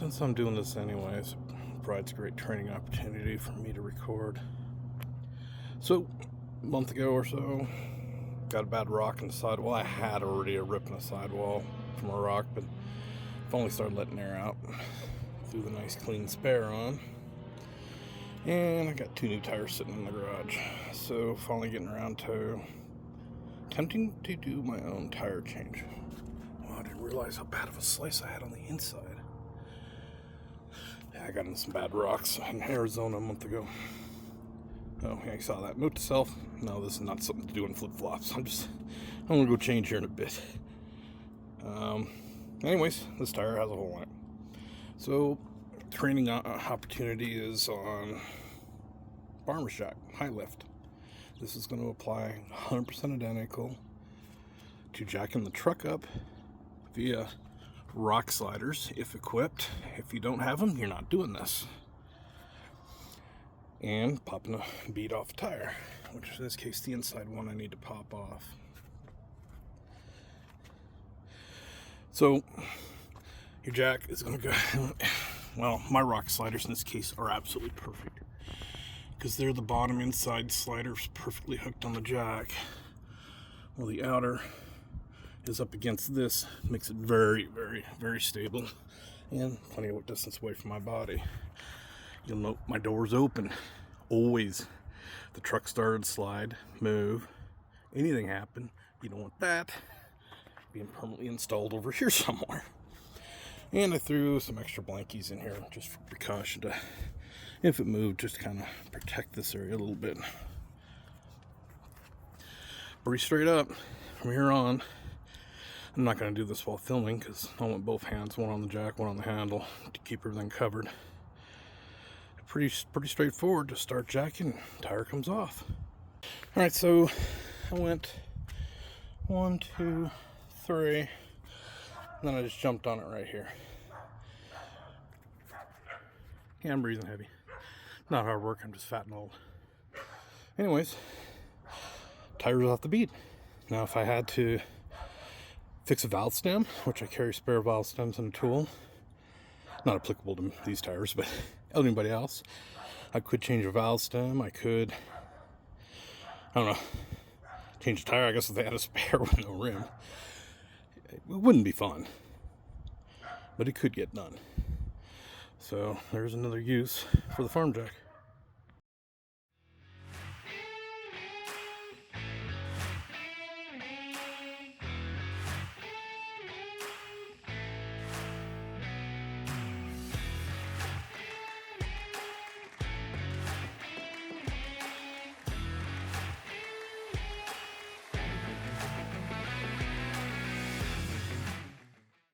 Since I'm doing this anyways, it provides a great training opportunity for me to record. So, a month ago or so, got a bad rock in the side. Well, I had already a rip in the sidewall from a rock, but finally started letting air out. Threw the nice clean spare on. And I got 2 new tires sitting in the garage. So, finally getting around to attempting to do my own tire change. Well, I didn't realize how bad of a slice I had on the inside. Yeah, I got in some bad rocks in Arizona a month ago. Oh, yeah, you saw that. Note to self, no, this is not something to do in flip-flops. I'm gonna go change here in a bit. Anyways, this tire has a hole in it. So, training opportunity is on farmer's jack, high lift. This is going to apply 100% identical to jacking the truck up via rock sliders, if equipped. If you don't have them, you're not doing this. And popping a bead off a tire, which in this case, the inside one I need to pop off. So, your jack is going to go, well, my rock sliders in this case are absolutely perfect, because they're the bottom inside sliders perfectly hooked on the jack. Well, the outer is up against this, makes it very, very, very stable, and plenty of distance away from my body. You'll note my door's open, always. The truck started, slide, move, anything happen. You don't want that being permanently installed over here somewhere. And I threw some extra blankies in here just for precaution to, if it moved, just kind of protect this area a little bit. Pretty straight up from here on. I'm not going to do this while filming because I want both hands, one on the jack, one on the handle, to keep everything covered. Pretty straightforward. Just start jacking, tire comes off. All right, so I went 1, 2, 3, and then I just jumped on it right here. Yeah, I'm breathing heavy. Not hard work, I'm just fat and old. Anyways, tires off the Bead. Now, if I had to fix a valve stem, which I carry spare valve stems in a tool, not applicable to these tires, but anybody else, I could change a valve stem. I could, I don't know, change a tire. I guess if they had a spare with no rim, it wouldn't be fun, but it could get done. So there's another use for the farm jack.